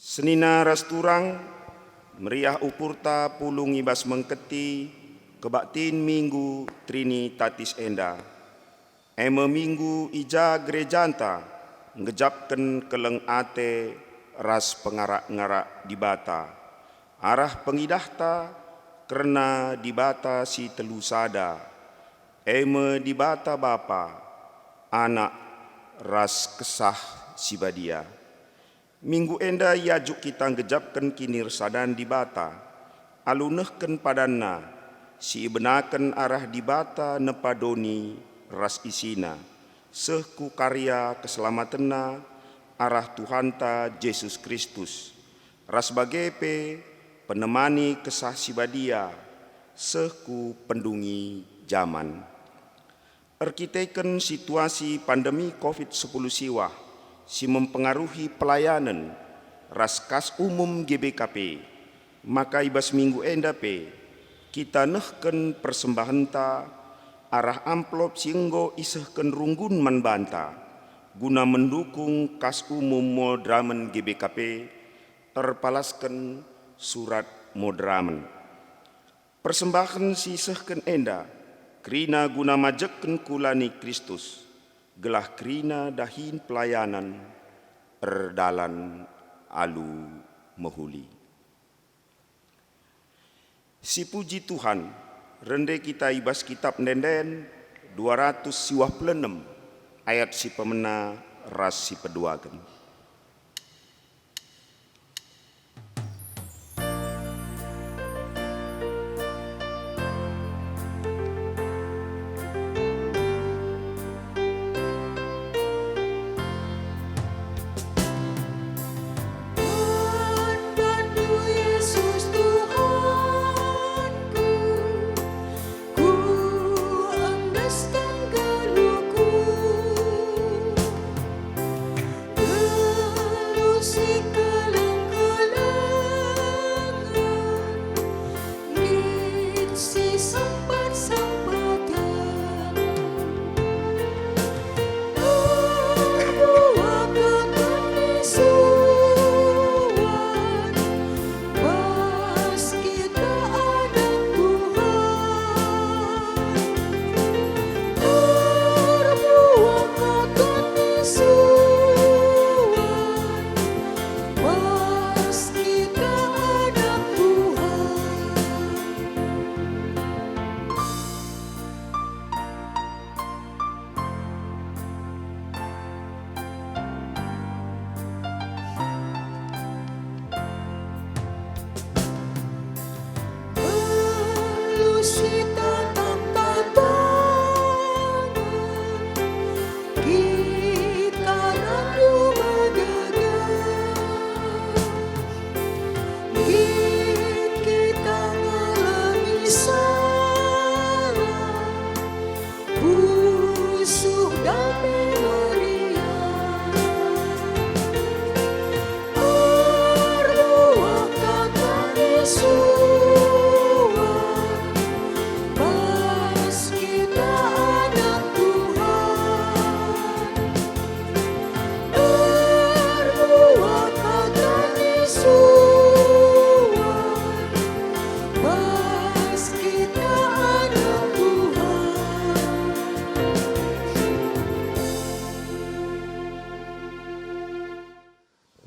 Senina rasturang meriah upurta pulung ibas mengketi kebaktin minggu Trinitatis enda. Eme minggu ija gerejanta ngejapken keleng ate ras pengarak-ngarak di bata. Arah pengidahta karena di bata si telusada. Eme di bata bapa anak ras kesah si badia. Minggu enda yajuk kita ngejapken kinir sadan di bata. Alunehken padanna si ibenaken arah di bata nepadoni ras isina. Sehku karya keselamatanna arah Tuhanta Yesus Kristus. Ras bagepe penemani kesah si badia. Sehku pendungi zaman. Erkiteken situasi pandemi COVID-10 siwah si mempengaruhi pelayanan raskas umum GBKP, maka ibas minggu endape kita nehken persembahanta arah amplop singgo isehken runggun manbanta guna mendukung kas umum modramen GBKP terpalasken surat modramen. Persembahan si sehken enda krina guna majeken kulani Kristus gelah krina dahin pelayanan erdalan alu mehuli. Si puji Tuhan, rende kita ibas kitab nenden 226 ayat si pemena ras si peduagen.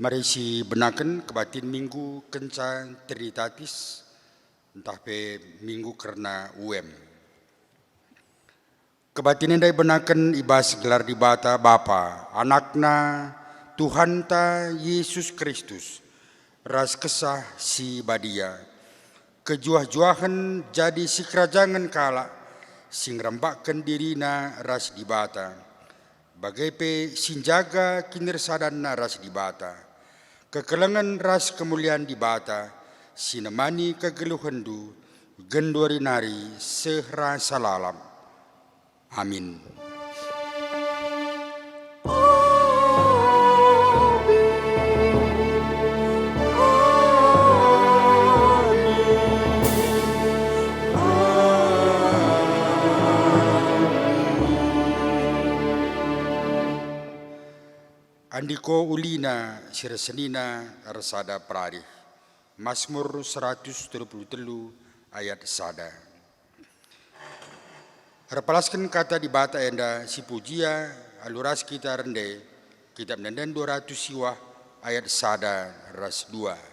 Mari si benaken kebatin minggu kencan Trinitatis entah pe minggu karena UM. Kebatin endai benaken ibas gelar di bata Bapa, anakna Tuhanta Yesus Kristus, ras kesah si badia, kejuah-juahan jadi si kerajangan kala, sing rembakkan dirina ras di bata, bagai pe sinjaga kinir sadanna ras di bata. Kekelengan ras kemuliaan di bata, sinemani kegeluhendu, gendori nari sehra salalam. Amin. Andiko ulina sirsenina arsada prari. Mazmur 133 ayat sada. Repalaskan kata di bata enda si pujia aluras kita rende kitab nenden 200 siwah ayat sada ras 2.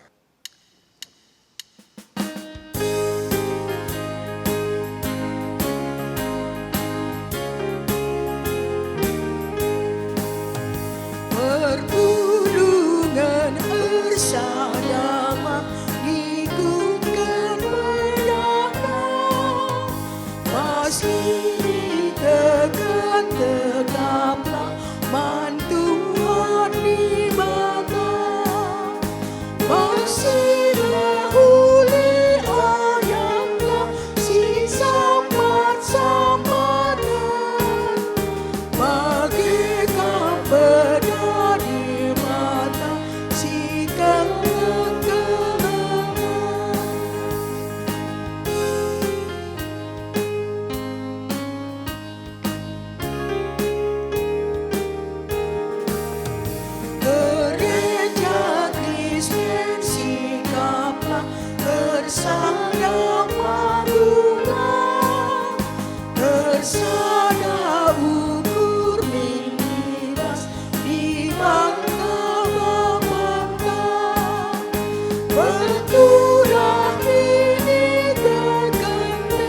Pergunungan Ersada ikutkan merana, masih tegap-tegaplah Tuhan di mata, masihlah uli ayatlah si sambat-sambatan, bagaikan benar di mata si kelengan. Gereja Kristen sikaplah bersama panggungan, bersama ukur minimas di bangga-bangga, berturah ini terkene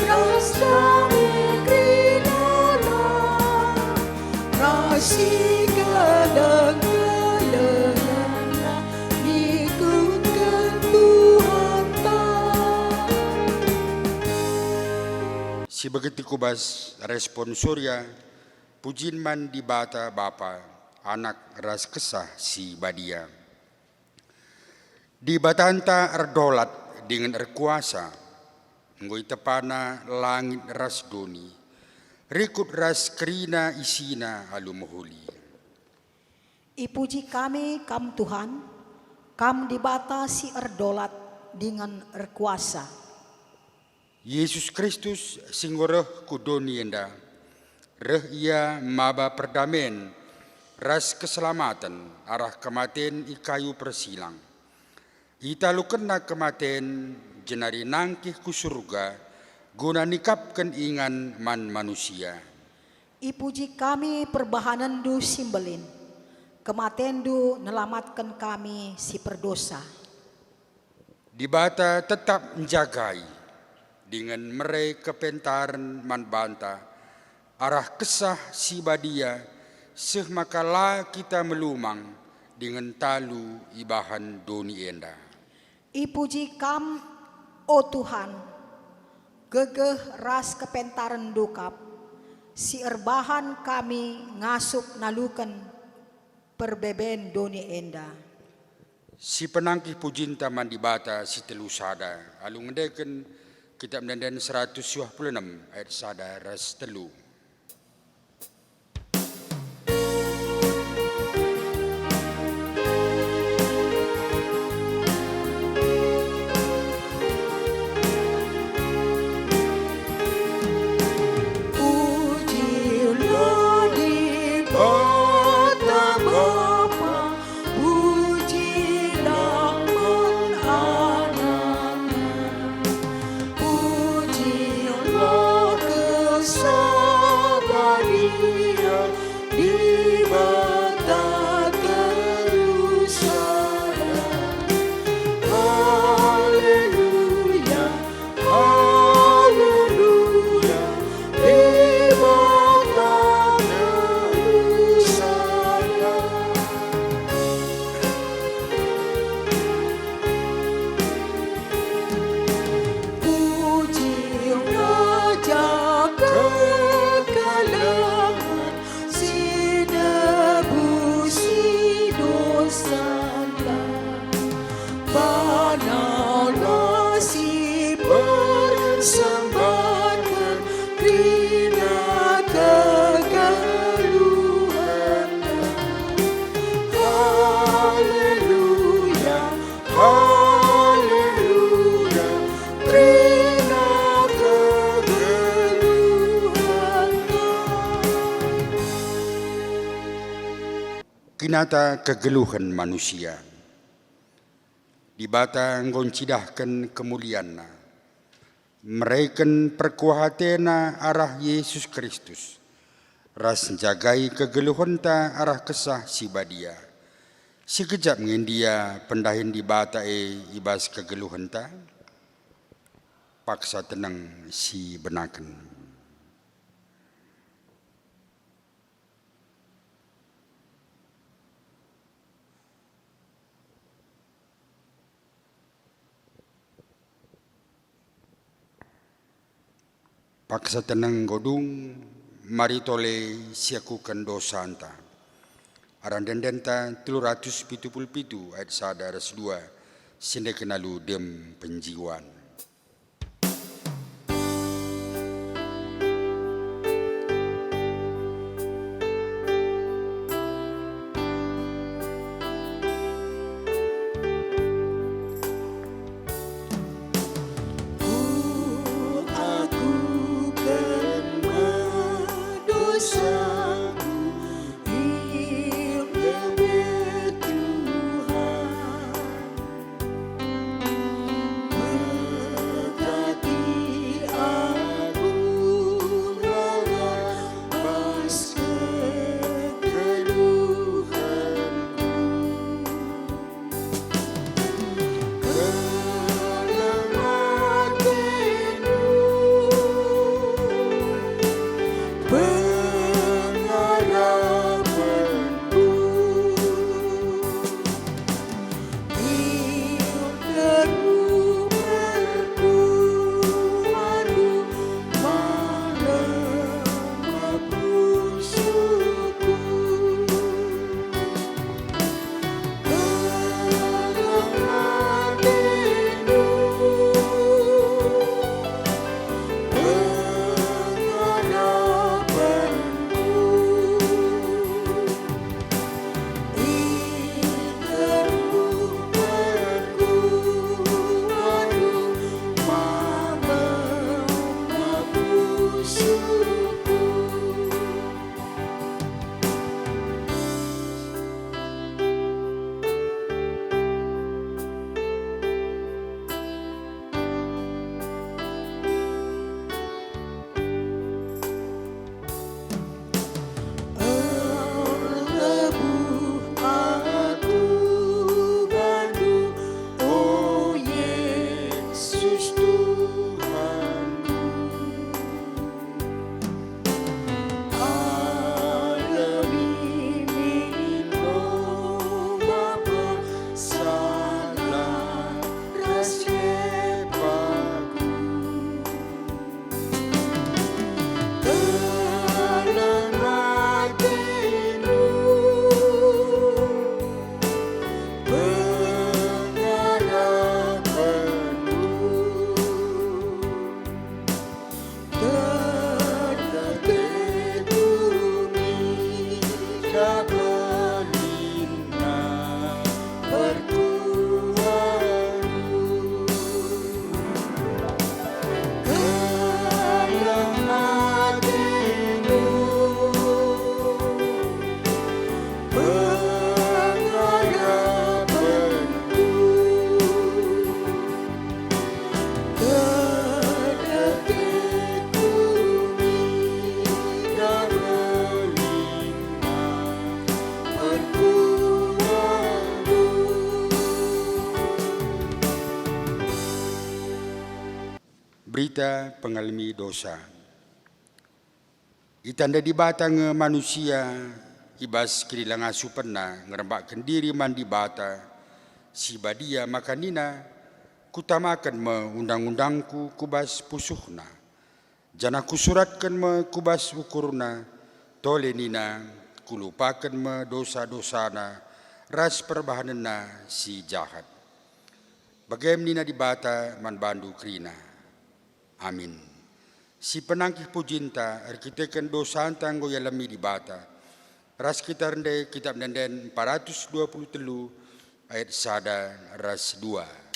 rasa mengkrinala, rasi keleng-kelengana ikutkan Tuhan tak. Si begitu kubas respon surya, pujin man di bata bapa, anak ras kesah si badia. Di batanta erdolat dengan erkuasa, ngoi tepana langit ras doni, rikut ras kerina isina alu mohuli. Ipuji kami, kam Tuhan, kam dibatasi erdolat dengan erkuasa. Yesus Kristus singgoroh kudoni enda, reh ia maba perdamen, ras keselamatan arah kematian ikayu persilang. Ita lukena kematian jenari nangkih ku surga, guna nikapkan ingan man manusia. Ipuji kami perbahanan du simbelin, kematian du nelamatkan kami si perdosa. Di bata tetap menjagai, dengan mereka kepentaran man banta, arah kesah si badia, seh makala kita melumang, dengan talu ibahan doni enda. Ipuji kam, o Tuhan, gegeh ras kepentaran dukap, si erbahan kami ngasup nalukan perbeben doni enda. Si penangkih pujinta man di bata si telu sada, alung ndeken kitab nenden 126 ayat sada ras telu. Pujilah di bata Bapa, pujilah man anaknya, pujilah kesabaria di bata terusana. Haleluya, haleluya, di bata terusana. Puji Raja kekalahan, si kinata kegeluhan manusia. Di bata ngoncidahkan kemulianna, mereken perkuhatena arah Yesus Kristus, ras jagai kegeluhanta arah kesah si badia. Sekejap ngendia pendahin di bata ibas kegeluhanta, paksa tenang si benaken. Paksa tenang godung, mari tole siakukan dosa anta. Aran dendenta 377 ayat 1 ras 2, sinde kenalu dem penjiwan. Berita pengalami dosa. Itanda di batang manusia ibas kirilang asu pernah ngerembakkan diri mandi bata si badia makanina kutamakan me undang-undangku kubas pusuhna jana kusuratkan me kubas ukurna tole nina kulupakan me dosa-dosana ras perbahanana si jahat bagem nina di bata man bandu krina. Amin. Si penangkih pujinta arkiteken dosa antanggo yalami di bata. Ras kita rende kitab nenden 423 ayat 1 ras 2.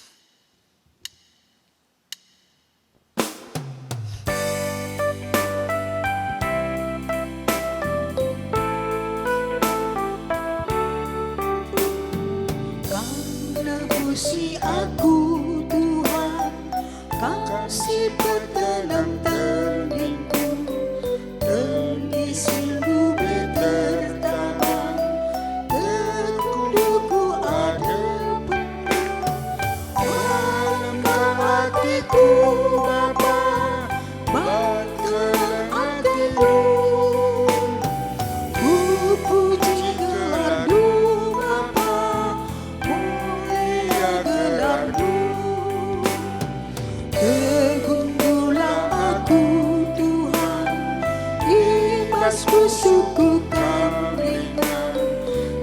bebas kusuku kamringan,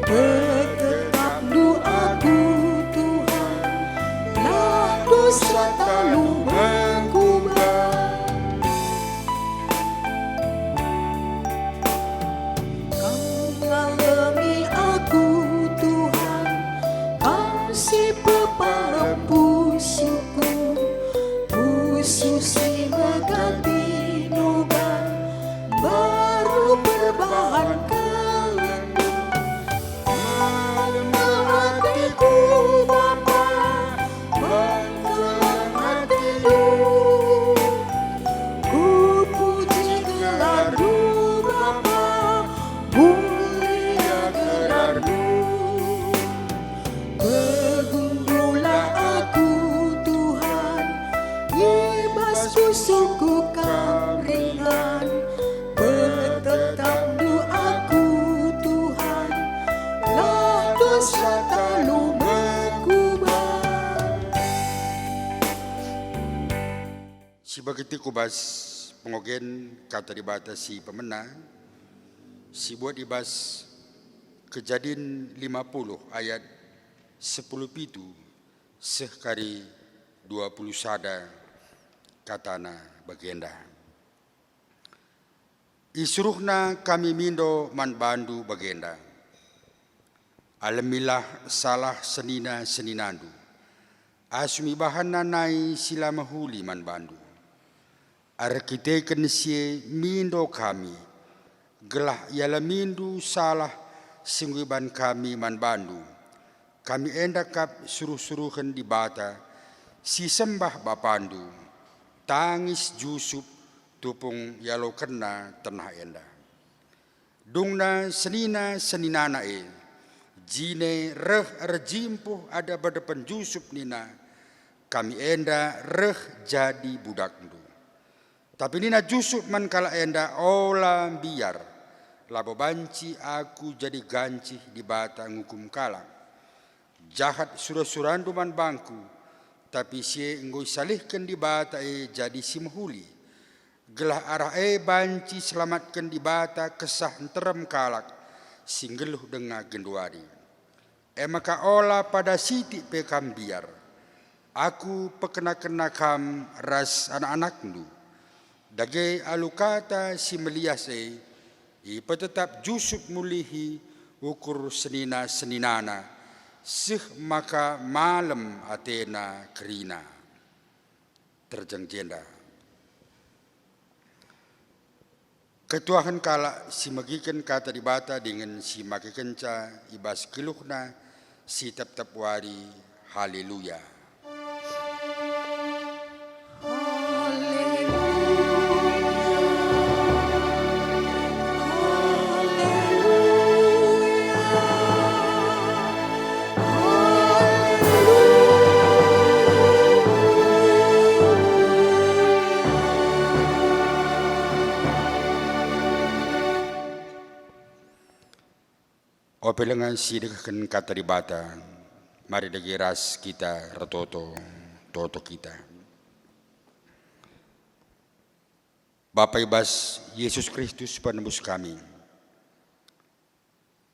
bertetap doaku Tuhan, lah dosa tak lu mengubah. Kau ngalami aku Tuhan, kau si pepalempu suku, susi mengganti nuban, baru berbahan kelendu. Malam hatiku Bapa, bangkalan hatiku, ku puji gelar-Mu Bapa, mulia gelar-Mu. Bergumpulah aku Tuhan, bebas kusuku kamringan, bertetap doaku Tuhan, lah dosa tak lu mengubah. Si begitu kubas pengogen kata dibatasi pemena, si buat ibas Kejadian 50 ayat 10 pitu sekari 20 sada katana bagenda. Isuruhna kami mindo man bandu bagenda. Alamilah salah senina seninandu. Asumi bahanna nai sila mahuli man bandu. Arkiteken sie mindo kami. Gelah yala mindu salah singwiban kami man bandu. Kami endakap suruh-suruhan di bata. Si sembah bapandu. Tangis Yusuf tupung yalo kena tanah enda. Dungna senina seninana jine reh rejimpuh ada berdepan Yusuf nina. Kami enda reh jadi budak ndu. Tapi nina Yusuf man kala enda ola biar. Labo banci aku jadi ganci di bata ngukum kalang. Jahat surah-surandu man bangku. Tapi sie ngoi salihkan di bata jadi si mahuli. Gelah arah banci selamatkan di bata kesah enterem kalak. Singgeluh dengar genduari. Maka olah pada siti pekam biar. Aku pekena-kena kam ras anak-anak ndu. Dage alukata si melias ipa tetap Yusuf mulihi ukur senina-seninana. Sih maka malam Athena kerina terjeng jenda. Ketuahan kala si magikan kata dibata dengan si magikenca ibas keluhna si tep-tep wari haleluya. Opelengan sidekan kata dibata, mari dagi ras kita retoto toto kita. Bapa ibas Yesus Kristus penembus kami.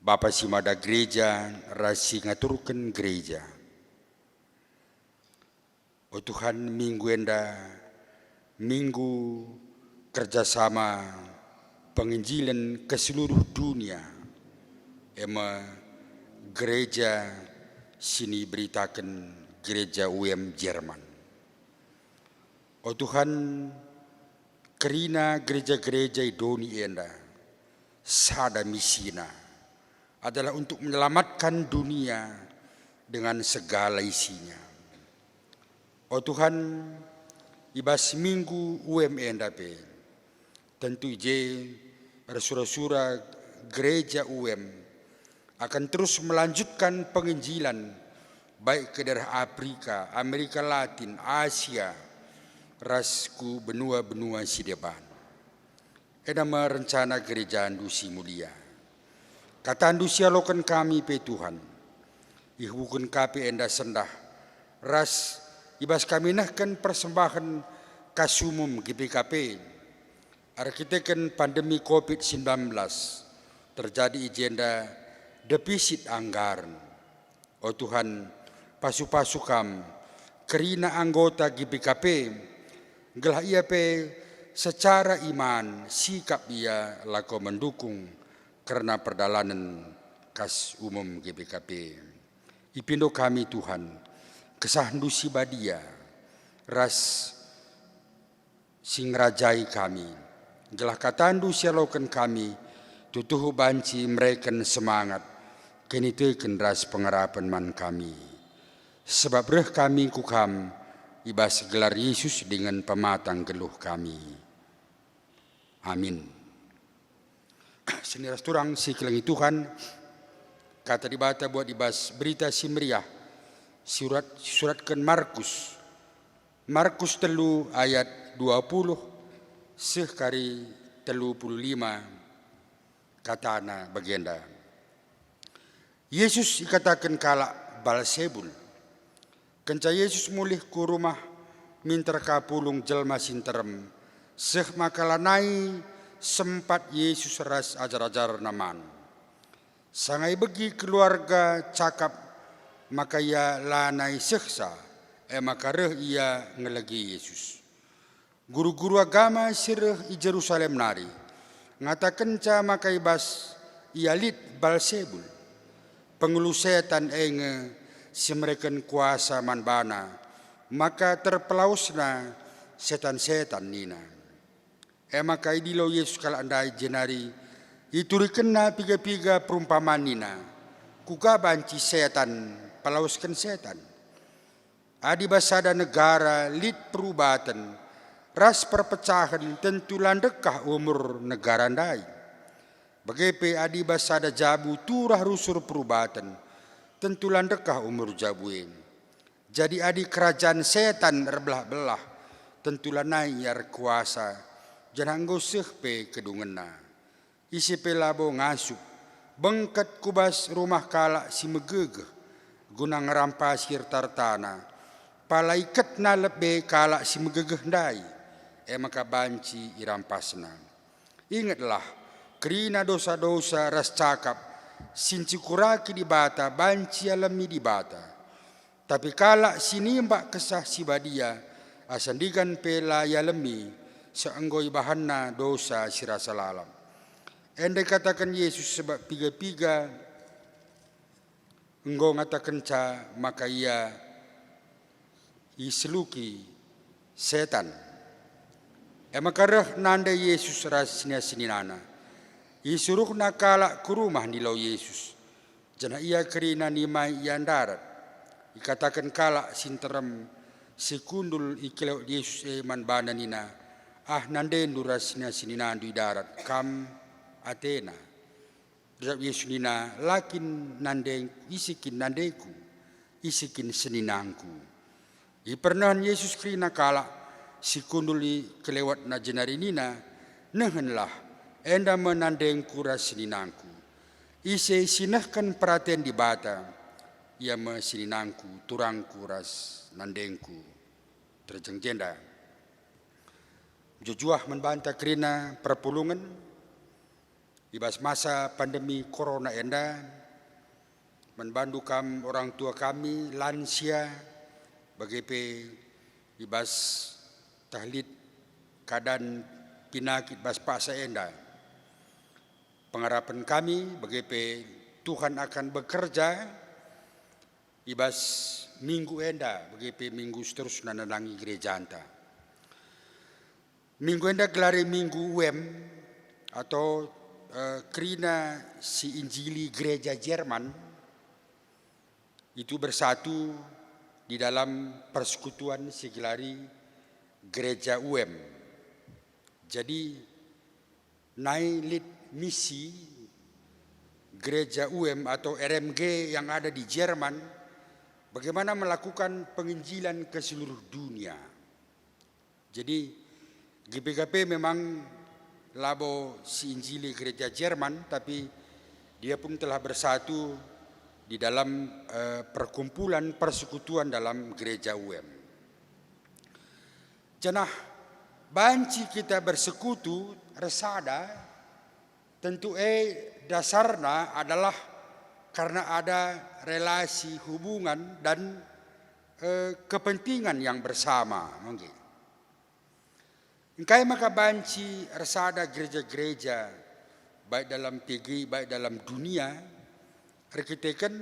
Bapa si mada gereja rasi ngaturkan gereja. Oh Tuhan minggu enda minggu kerjasama penginjilan ke seluruh dunia. Ema gereja sini beritakan gereja UM Jerman. Oh Tuhan, kerina gereja-gereja doni enda sada misina adalah untuk menyelamatkan dunia dengan segala isinya. Oh Tuhan, ibas minggu UM enda pe tentu je sura-sura gereja UM akan terus melanjutkan penginjilan baik ke daerah Afrika, Amerika Latin, Asia, rasku benua-benua si depan. Edama rencana gereja andusi mulia. Kata andusi alokan kami pe Tuhan. Ihukun kapi enda sendah. Ras ibas kami nahkan persembahan kasumum GPKP. Arkiteken pandemi COVID-19 terjadi agenda defisit anggaran. Oh Tuhan, pasu-pasukam kerina anggota GBKP gelah ia pe secara iman sikap ia lako mendukung karena perdalanan kas umum GBKP. Ipindo kami Tuhan, kesahndu si badia, ras sing rajai kami, gelah katandu sialokan kami, tutuhu banci mereken semangat, kini teken ras pengarapan man kami. Sebab reh kami kukam, ibas gelar Yesus dengan pematang geluh kami. Amin. Seniras turang si kelengi Tuhan, kata dibata buat ibas berita si meriah, suratkan Markus telu ayat 20 sekari 35 katana bagenda. Yesus dikatakan kalak Balsebul. Kenca Yesus mulih ku rumah minter kapulung jelma sinterem. Seh makalanai sempat Yesus ras ajar-ajar naman. Sangai begi keluarga cakap maka ia lanai seksa. Maka reh ia ngelagi Yesus. Guru-guru agama sireh i Jerusalem nari. Ngatakan ca maka ibas ia lid Balsebul. Pengulu setan enge si mereken kuasa manbana. Maka terpelausna setan-setan nina. Maka idilo Yesus kala andai jenari. Ituriken na piga-piga perumpamaan nina. Kuka banci setan, pelauskan setan. Adi basada negara lid perubatan. Ras perpecahan tentu landekah umur negara andai. Bagepe adi basada jabu turah rusur perubatan. Tentu landekah umur jabuin. Jadi adi kerajaan setan erbelah-belah. Tentu lanai yar kuasa. Jangan goseh pe kedungena. Isi pe labo ngasup. Bengkat kubas rumah kala si megegeh. Guna ngerampas hirtar tanah. Palaikat na lebe kala si megegeh ndai. Maka banci irampasna. Ingatlah, kerina dosa-dosa ras cakap, sinci kuraki di bata, banci alami di bata. Tapi kala sinimbak kesah si badia, asandigan pela yalemi, seanggoi bahanna dosa sirasa lalam. Endai katakan Yesus sebab piga-piga, engkau ngatakan ca, maka ia iseluki setan. Maka reh nanda Yesus rasnya sininana. Isuruh nakala ke rumah nilau Yesus. Jana ia kerina nimai ian darat. Ikatakan kala sinterem sekundul ikilau Yesus man bana nina. Nandendu rasnya sininana di darat. Kam Athena. Jawab Yesus nina lakin nandeng isikin nandeku. Isikin seninangku. Ipernahan Yesus kerina kala si kunduli kelewat na jenari nina, nehenlah enda menandeng kuras sininangku. Ise sinahkan perhatian di bata, ia sininangku turang kuras nandengku. Terjeng jenda. Jujuah membantah kerina perpulungan, ibas masa pandemi corona enda, membantu kami orang tua kami lansia, bagepe ibas tahlid keadaan pinakit bas paksa enda. Pengharapan kami bagepe Tuhan akan bekerja ibas minggu enda bagepe minggu seterusnya nanangi gereja anta. Minggu enda gelari minggu UM atau kerina si Injili gereja Jerman itu bersatu di dalam persekutuan si gelari gereja UM. Jadi naik misi gereja UM atau RMG yang ada di Jerman bagaimana melakukan penginjilan ke seluruh dunia. Jadi GBKP memang labo si Injili gereja Jerman, tapi dia pun telah bersatu di dalam perkumpulan persekutuan dalam gereja UM. Jenah banci kita bersekutu resada tentu dasarnya adalah karena ada relasi hubungan dan kepentingan yang bersama. Engkai maka banci resada gereja-gereja baik dalam PG baik dalam dunia arkiteken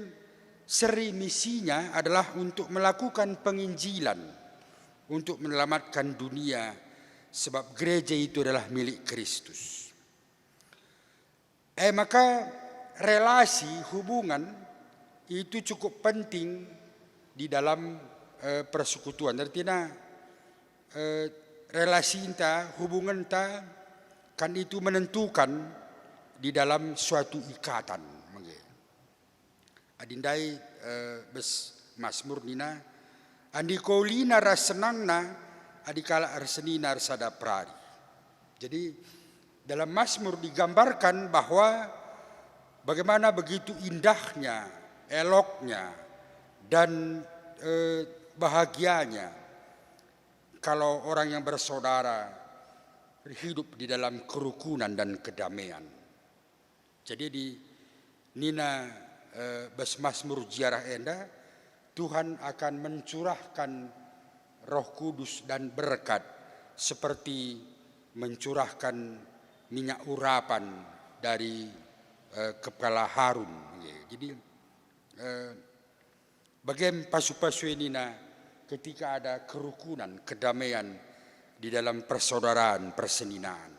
seri misinya adalah untuk melakukan penginjilan untuk menyelamatkan dunia sebab gereja itu adalah milik Kristus. Maka relasi hubungan itu cukup penting di dalam persekutuan. Artinya relasi kita, hubungan kita kan itu menentukan di dalam suatu ikatan. Adindai bes Mazmur nina andi kolina rasenangna adikala arsenina arsada prari. Jadi dalam Mazmur digambarkan bahwa bagaimana begitu indahnya, eloknya dan bahagianya kalau orang yang bersaudara hidup di dalam kerukunan dan kedamaian. Jadi di nina bes Mazmur ziarah enda Tuhan akan mencurahkan Roh Kudus dan berkat seperti mencurahkan minyak urapan dari kepala Harun. Jadi bagaimana pasu-pasu ini ketika ada kerukunan, kedamaian di dalam persaudaraan, perseninaan.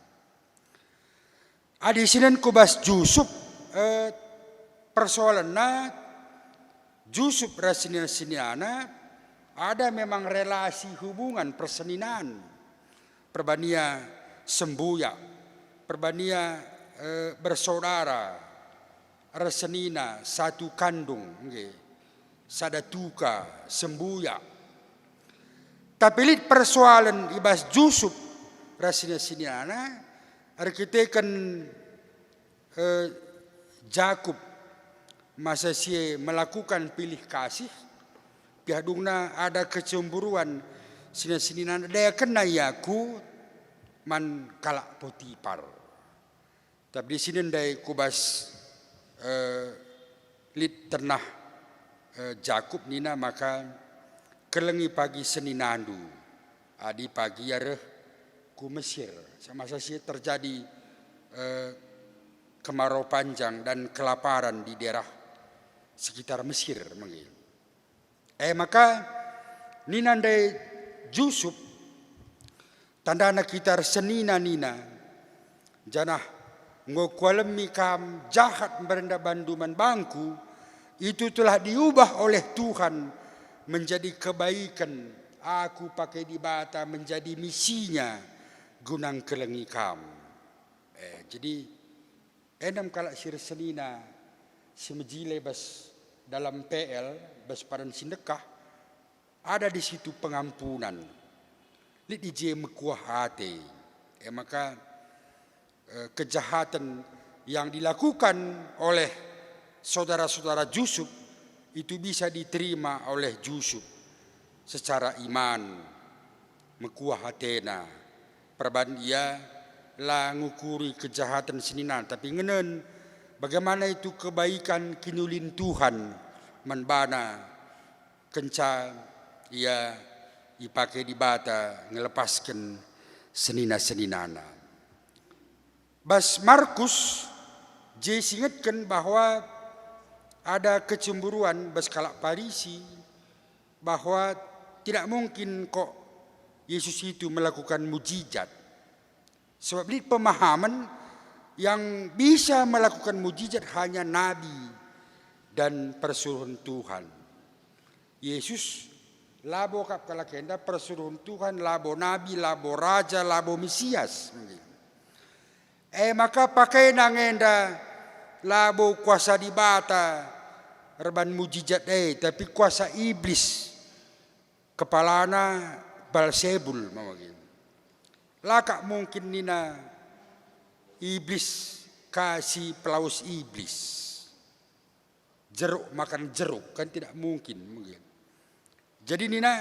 Adi sinen kubas Jusuf persoalannya Jusuf rasiniana ada memang relasi hubungan perseninaan perbania sembuya perbania bersaudara rasenina satu kandung sadatuka sembuya tapi lihat persoalan ibas Jusuf rasiniana arkiteken Jakub masa sie melakukan pilih kasih pihadungna ada kecemburuan sini-sini daya kena yaku man kalak Potifar tapi di sini daya kubas lit ternah Jakub nina maka kelengi pagi seninandu adi pagi yareh ku Mesir masa sie terjadi kemarau panjang dan kelaparan di daerah sekitar Mesir. Maka ninandai Jusuf tandana kitar senina nina janah ngokualemi kam jahat berenda banduman bangku itu telah diubah oleh Tuhan menjadi kebaikan. Aku pakai di bata menjadi misinya gunang kelengi kam. Jadi enam kalak sir senina semejile bas dalam PL bas padan sindekah ada di situ pengampunan. Li DJ mekuah hati. Maka kejahatan yang dilakukan oleh saudara-saudara Jusuf itu bisa diterima oleh Jusuf secara iman mekuah hatena perban ia la ngukuri kejahatan seninan tapi ngenen bagaimana itu kebaikan kinulin Tuhan menbana kenca ia dipakai di bata ngelepaskan senina-seninana. Bas Markus singetkan bahwa ada kecemburuan bas kalak Parisi bahwa tidak mungkin kok Yesus itu melakukan mujizat. Sebab ini pemahaman yang bisa melakukan mujizat hanya nabi dan persuruhan Tuhan. Yesus labo kap kalakenda persuruhan Tuhan, labo nabi, labo raja, labo Mesias. Maka pakai nangenda labo kuasa di bata reban mujizat tapi kuasa iblis kepalana Balsebul mawagin. Laka mungkin nina iblis kasih pelaus iblis. Jeruk makan jeruk kan tidak mungkin. Jadi nina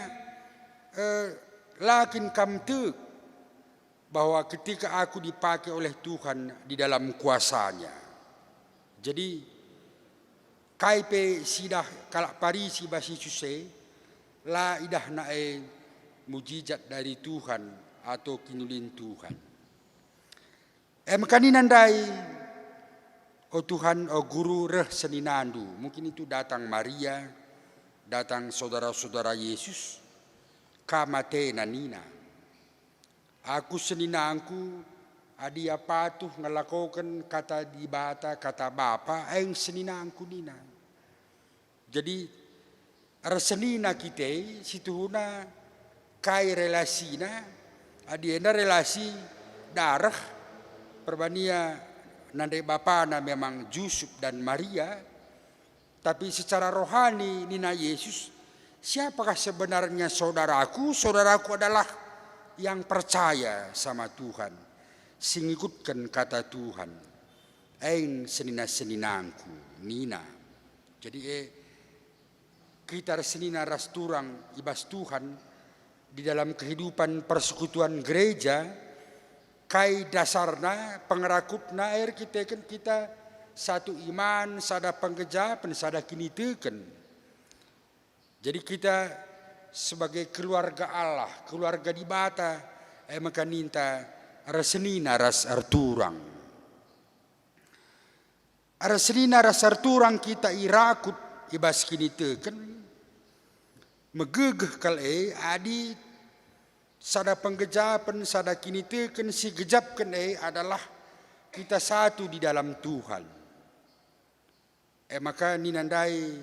lakin kamtek bahwa ketika aku dipakai oleh Tuhan di dalam kuasanya. Jadi kaipe sidah kalak parisi basi susai la idah nae mujizat dari Tuhan atau kinulin Tuhan. Makanin nandai oh Tuhan, oh guru reh seninandu. Mungkin itu datang Maria, datang saudara-saudara Yesus, kamate nanina. Aku seninangku, adia patuh ngelakukan kata di bata, kata bapa, eng seninangku nina. Jadi, resenina kita, situhuna kai relasina, adiena relasi darah, perbania nandai bapana memang Yusuf dan Maria, tapi secara rohani Nina Yesus, siapakah sebenarnya saudaraku? Saudaraku adalah yang percaya sama Tuhan, singikutkan kata Tuhan. Ain senina-seninangku, Nina. Jadi kita senina ras turang ibas Tuhan di dalam kehidupan persekutuan gereja. Kai dasarna pengerakutna air kita kan kita satu iman, sada penggejapan, sada kini teken. Jadi kita sebagai keluarga Allah, keluarga di bata, maka ninta resenina ras arturang. Resenina ras arturang kita irakut ibas kini teken. Megegeh kal adi sada penggejapan, sada kini teken si gejapkan adalah kita satu di dalam Tuhan. Maka ninandai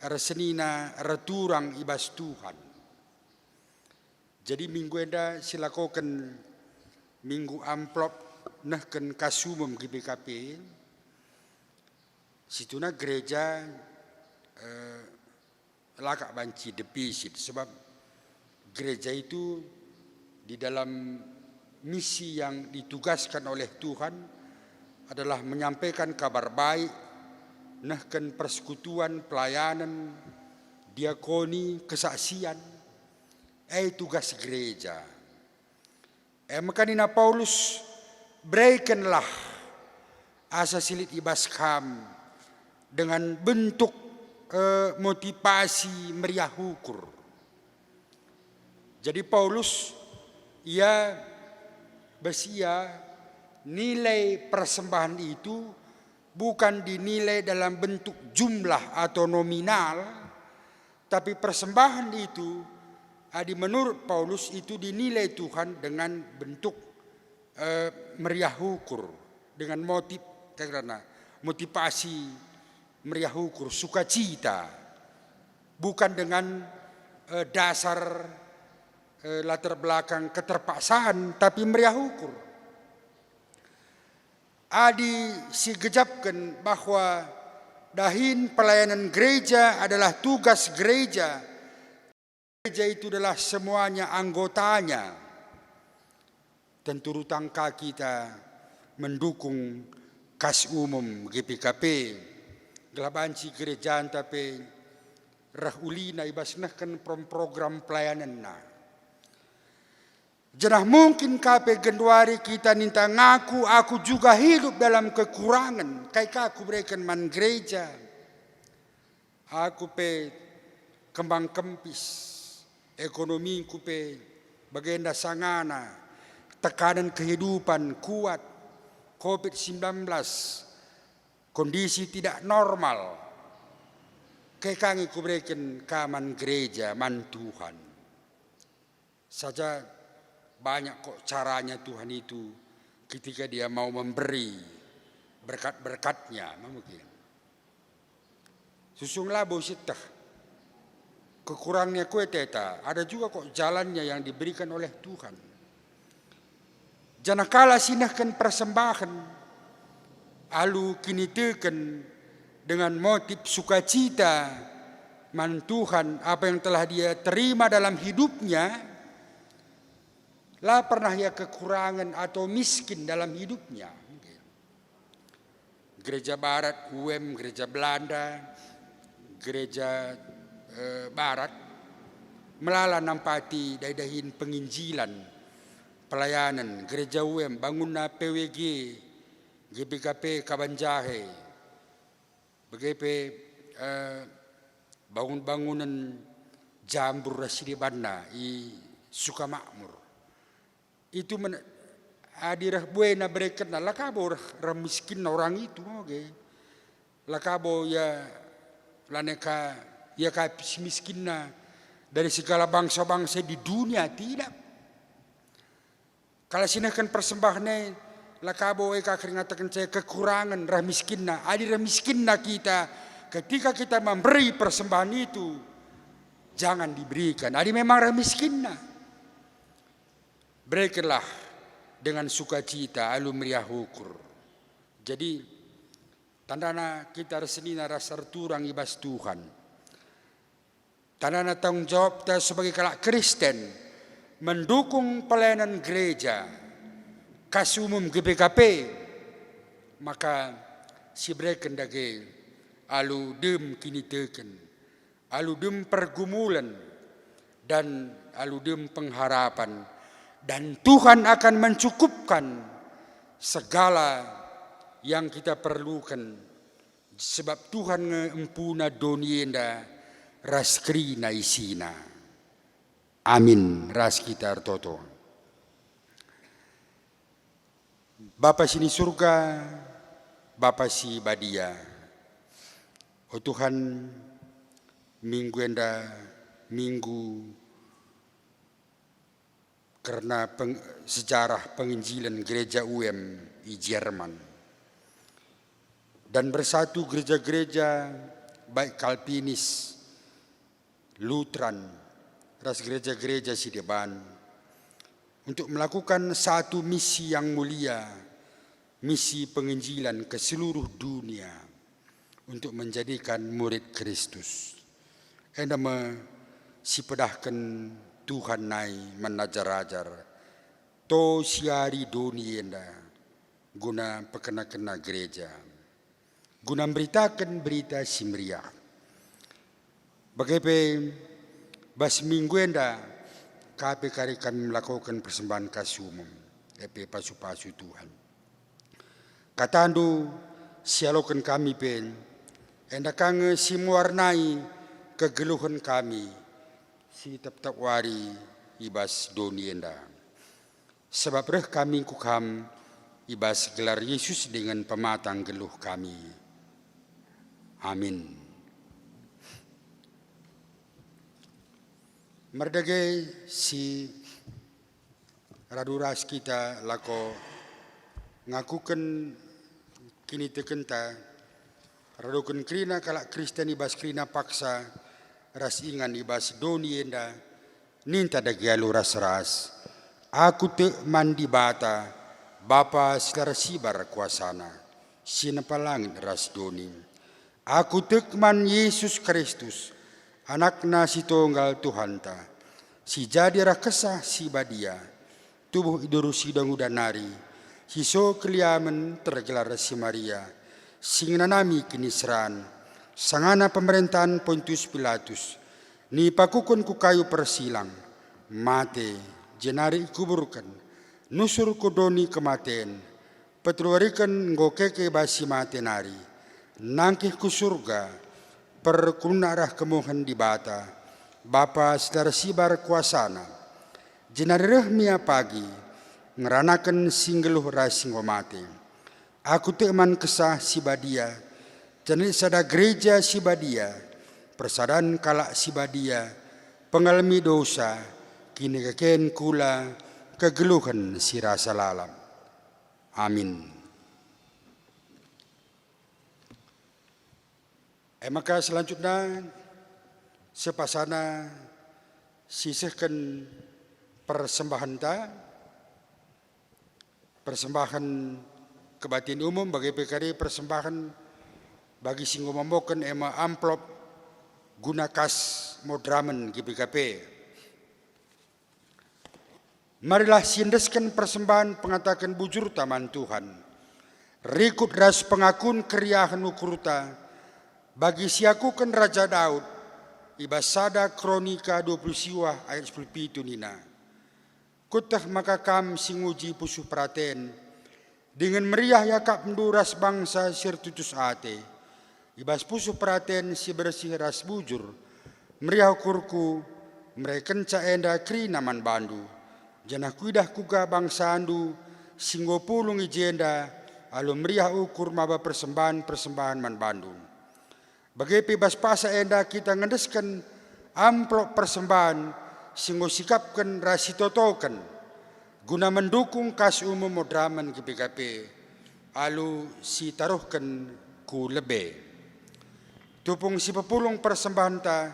resenina returang ibas Tuhan. Jadi minggu enda silakokan minggu amplop nahken kasumum GPKP. Situna gereja lakak banci depisit sebab gereja itu di dalam misi yang ditugaskan oleh Tuhan adalah menyampaikan kabar baik, nahkan persekutuan, pelayanan, diakoni, kesaksian. Tugas gereja. Makanina Paulus berikanlah asa silit ibas kam dengan bentuk motivasi meriah hukur. Jadi Paulus ia bersia nilai persembahan itu bukan dinilai dalam bentuk jumlah atau nominal, tapi persembahan itu menurut Paulus itu dinilai Tuhan dengan bentuk meriah hukur, dengan motivasi meriah hukur, sukacita, bukan dengan dasar latar belakang keterpaksaan, tapi meriah ukur. Adi si gejapkan bahwa dahin pelayanan gereja adalah tugas gereja. Gereja itu adalah semuanya anggotanya. Tentu rutangka kita mendukung kas umum GPKP. Gelabanci gereja tapi rahulina ibasnahkan program pelayanan na. Janah mungkin kape genduari kita ninta ngaku aku juga hidup dalam kekurangan. Kayak aku berikan man gereja. Aku pe kembang kempis. Ekonomi ku pe bagenda sangana. Tekanan kehidupan kuat. COVID-19. Kondisi tidak normal. Kayak kami ku berikan kaman gereja, man Tuhan. Saja banyak kok caranya Tuhan itu ketika dia mau memberi berkat-berkatnya. Mungkin. Susunglah bositah. Kekurangnya kue teta. Ada juga kok jalannya yang diberikan oleh Tuhan. Jangan kalah sinahkan persembahan. Alu kini teken dengan motif sukacita. Man Tuhan apa yang telah dia terima dalam hidupnya. Lah pernah ya kekurangan atau miskin dalam hidupnya. Gereja Barat, UM, Gereja Belanda, Gereja Barat melala nampati daidahin penginjilan pelayanan gereja UM, bangun na PWG, GPKP Kabanjahe, BGP bangun-bangunan jambur Rasidibana i Sukamakmur. Itu adirah buena bereket na lakabo rah miskin na orang itu, okay. Lakabo ya laneka ya ka miskin na dari segala bangsa-bangsa di dunia tidak. Kalau sinakan persembahannya lakabo eka keringatakan saya kekurangan rah miskin na, adirah miskin na kita ketika kita memberi persembahan itu jangan diberikan. Adi memang rah miskin na. Berikanlah dengan sukacita alu meriah ukur. Jadi tandana kita resenina rasa turang ibas Tuhan. Tandana tanggung jawab kita sebagai kalak Kristen mendukung pelayanan gereja kasumum GPKP, maka si berikan dage alu dem kini teken, alu dem pergumulan dan alu dem pengharapan. Dan Tuhan akan mencukupkan segala yang kita perlukan. Sebab Tuhan ngempuna donienda raskrina isina. Amin. Ras kita artoto. Bapa sini surga, Bapa si badia. Oh Tuhan, minggu karena sejarah penginjilan gereja UM di Jerman dan bersatu gereja-gereja baik Kalvinis, Lutheran, ras gereja-gereja Sideban untuk melakukan satu misi yang mulia, misi penginjilan ke seluruh dunia untuk menjadikan murid Kristus. Endama si pedahkan Tuhan nai menajar-ajar to siari donienda guna pekena-kena gereja, guna memberitakan berita simria. Bagaimana bas minggu enda kami kami melakukan persembahan kasih umum, pasu-pasu Tuhan. Katandu sialokan kami pen, enda kang simuarnai kegeluhan kami. Si tap-tap wari ibas donienda. Sebab reh kami kukam ibas gelar Yesus dengan pematang geluh kami. Amin. Merdage si raduras kita lako ngakukan kini tekenta radukan krina kalak Kristen ibas krina paksa ras ingan ibas donienda ninta dagialu ras aku te mandi bata Bapa selara sibar kuasana sinapalangit ras doni aku tekman Yesus Kristus anakna si tunggal Tuhanta si jadi rakesa si badia tubuh iduru sidang udanari si so keliamen tergelar si Maria singnanami kinisran sangana pemerintahan Pontius Pilatus ni pakukun ku kayu persilang mate jenari kuburkan nusur kudoni kematen petruarikan ngokeke basi mate nari nangkih ku surga perkunarah kemuhan di bata Bapa sedar sibar kuasana jenari rehmia pagi ngeranakan singgeluh rasing mate aku teman kesah si badia jadi sada gereja Sibadia, persadaan kalak Sibadia, pengalami dosa, kini keken kula kegeluhan si rasa lalam. Amin. Maka selanjutnya sepasana sisihkan persembahan kebatin umum bagi PKD persembahan bagi singgo memboken ema amplop guna kas modramen GPKP. Marilah sindeskan persembahan pengatakan bujur taman Tuhan. Rikut ras pengakun keriahan ukurta bagi siakukan Raja Daud ibasada kronika 20 siwah ayat 10 nina. Kutah maka kam singuji pusuh praten, dengan meriah yakap menduras bangsa sirtutus ate, ibas pusuh praten si bersih ras bujur, meriah kurku, merekenca enda kri naman bandu, janah kuidah kuga bangsa andu, singgo pulung ijenda, alu meriah ukur maba persembahan man bandu. Bagai bas pasa enda kita ngedeskan amplop persembahan, singgo sikapkan rasi totokan guna mendukung kas umum modraman GPKP alu si taruhkan ku lebe tupung si pepulung persembahan ta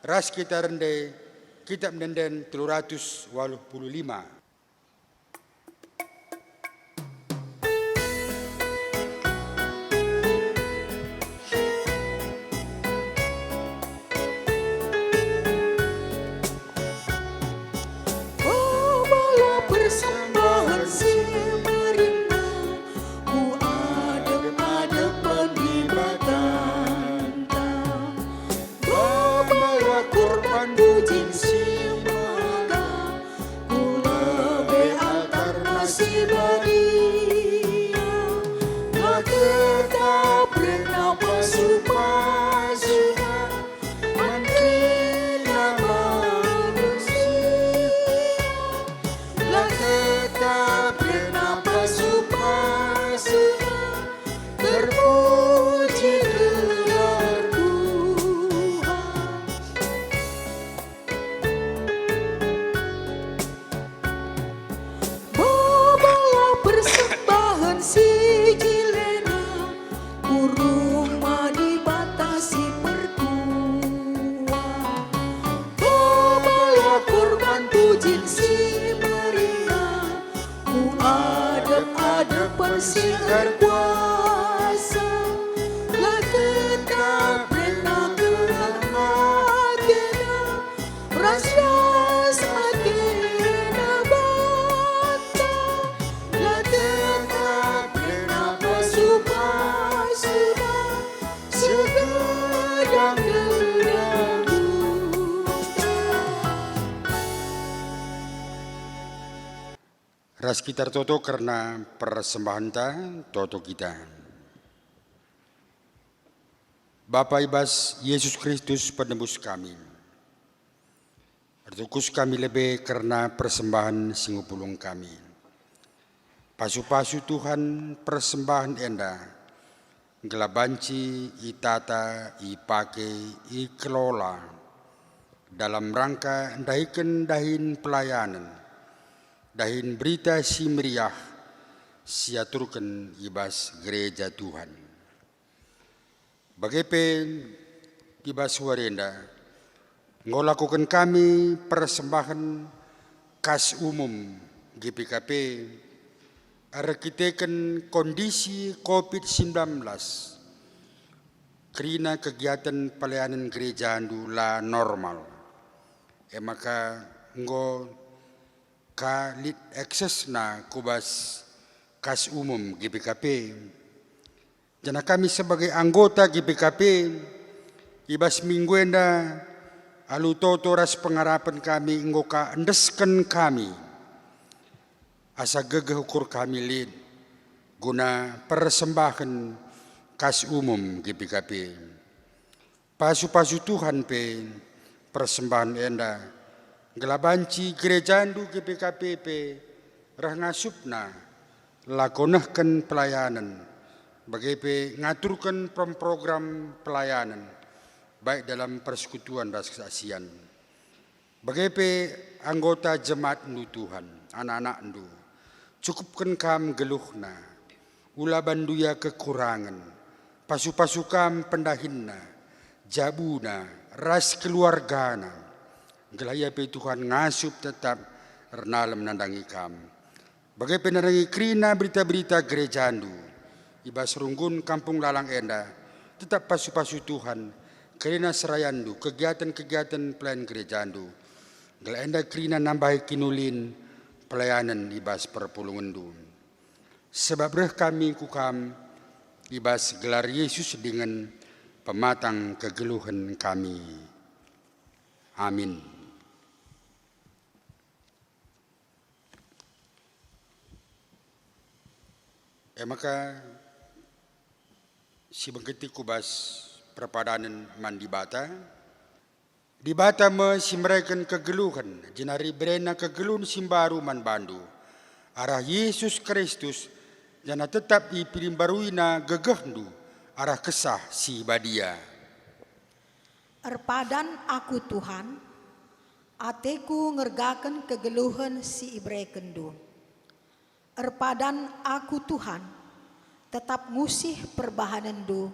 ras kita rende kitab nenden 385. Persembahan si merinda, ku adem-ademan di batanta. Bawa kurban bujing si maga, ku lebih antar nasi badia. Tak tetap bernama supasuna, menghina manusia. La tetap bernama supasuna, terpuji gelar Tuhan. Bawa persembahan si jilena, kuruma dibatasi perkuah. Bawa kurban bujing si adep-adepan sinar kuasa, la tetap renang gelang agena, ras-ras agena bata, la tetap renang supasuna, segedang-gedang duta. Ras kita toto karena persembahan ta toto kita. Bapa ibas Yesus Kristus penebus kami. Bertukus kami lebih karena persembahan singupulung kami. Pasu-pasu Tuhan persembahan enda. Gelabanci itata ipake ikelola. Dalam rangka dahiken dahin pelayanan. Dahin berita si meriah siaturkan ibas gereja Tuhan. Bagaimana ibas warenda ngolakukan kami persembahan kas umum GPKP arkiteken kondisi COVID-19 kerana kegiatan pelayanan gereja la normal. Maka ngo kalit akses na kubas kas umum GPKP. Jana kami sebagai anggota GPKP ibas mingguenda alu toto ras pengarapan kami ngoka endeskan kami asa gegeh ukur kami lid guna persembahan kas umum GPKP. Pasu-pasu Tuhan pe persembahan enda gelabanci gerejandu GPKP rah ngasupna lakonahkan pelayanan bagaimana ngaturkan program pelayanan baik dalam persekutuan dan kesaksian bagaimana anggota jemaat nu Tuhan anak-anak nu cukupkan kam geluhna ulah banduya kekurangan pasu-pasu kam pendahinna jabuna ras keluargana gelaya pe Tuhan ngasup tetap renal menandangi kam. Bagai penerangi krina berita-berita gereja andu. Ibas runggun kampung lalang enda. Tetap pasu-pasu Tuhan. Kerana serayandu kegiatan-kegiatan pelayan gereja andu. Gelaya enda krina nambahi kinulin pelayanan ibas perpulungan. Sebab reh kami kukam ibas gelar Yesus dengan pematang kegeluhan kami. Amin. Maka si bengketi kubas perpadanan mandi bata. Di bata me si mereka kegeluhan, jenari berena kegeluhan simbaru man bandu. Arah Yesus Kristus jana tetap dipilimbaruina gegehdu arah kesah si badia. Erpadan aku Tuhan, ateku ngergaken kegeluhan si ibre kendu. Erpadan aku Tuhan, tetap ngusih perbahanendu,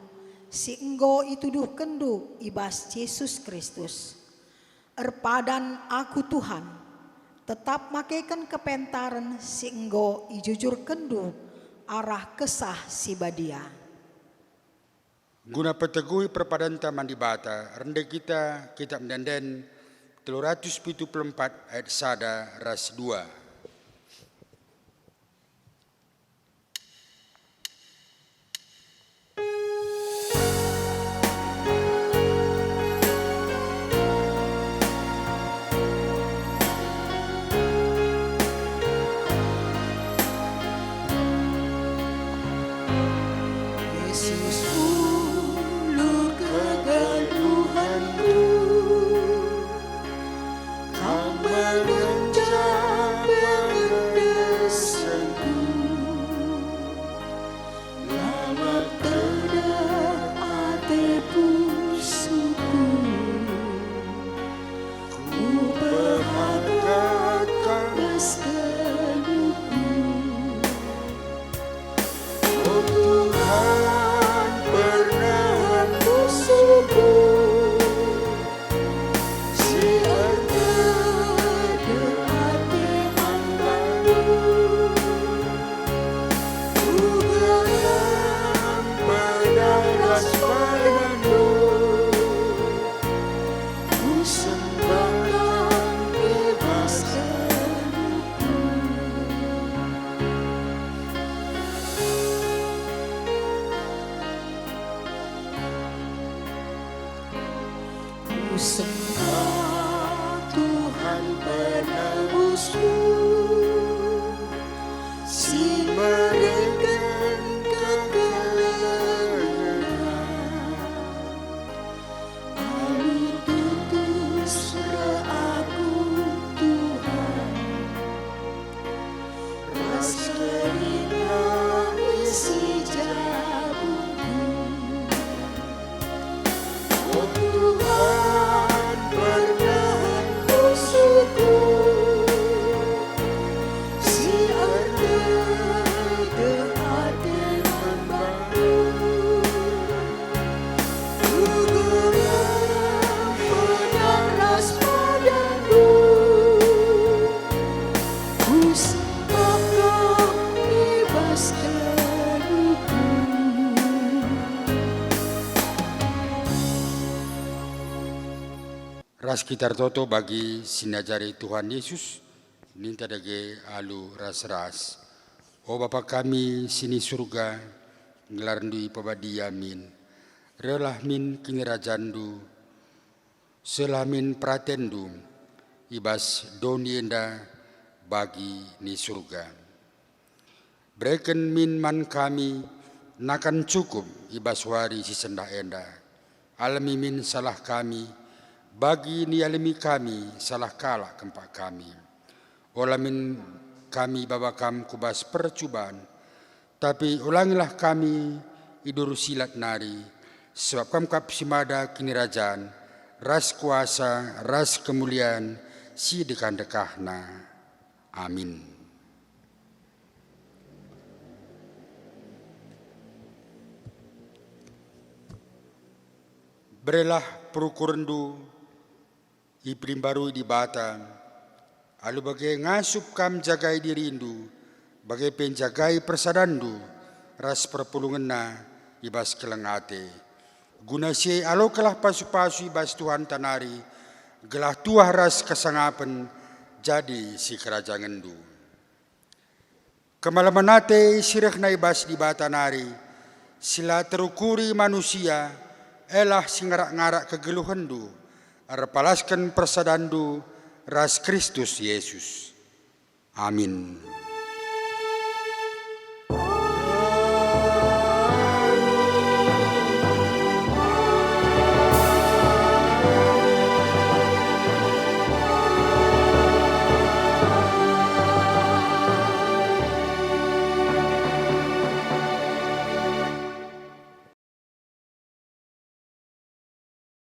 si enggo ituduh kendu ibas Yesus Kristus. Erpadan aku Tuhan, tetap makaikan kepentaran si enggo ijujur kendu arah kesah si badia. Guna petegui perpadan taman di bata, rendah kita kitab Denden 374 ayat sada ras 2. Yesus ulu kegeluhanku, kau mengenjak pengendesanku, lama terdak ate pusuku, ku berharapkan berskeluku. Oh Tuhan, bernahan musuhku, si anda derhati hambamu. Tuhan berdaras padamu, ku sembahkan bebaskanku. Ku sembah Tuhan penebusku, si memberikan kegelapan. Alu tutus aku Tuhan, ras keringan isi jabungku. Oh Tuhan, bernahan musuhku, si anda derhati hambamu. Ku geram berdaras padamu, ku sembahkan bebaskanku. Ras kitar toto bagi sinajari Tuhan Yesus, ninta dage alu ras-ras. O Bapa kami sini surga, ngelarndui pabadi amin. Relah min kinirajandu, selamin pratendu, ibas doni enda bagi ni surga. Breken min man kami, nakan cukup ibas wari si sendah enda. Alami min salah kami, bagi ni alami kami salah kalah kempak kami. Olamin kami babakam kubas percubaan, tapi ulangilah kami idur silat nari, sebab kamkap simada kinirajaan, ras kuasa, ras kemuliaan, si dekan-dekahna. Amin. Berilah perukurandu iprim baru di bata, alu bagai ngasup kam jagai dirindu, bagai penjagai persadandu, ras perpulungan ibas kelengate. Guna si alo kelah pasu-pasu ibas Tuhan tanari, gelah tuah ras kesangapen, jadi si kerajaan du. Kemalamanate sirek na ibas di bata nari, sila terukuri manusia, elah singarak-ngarak kegeluhandu, arpalaskan persadandu ras Kristus Yesus. Amin.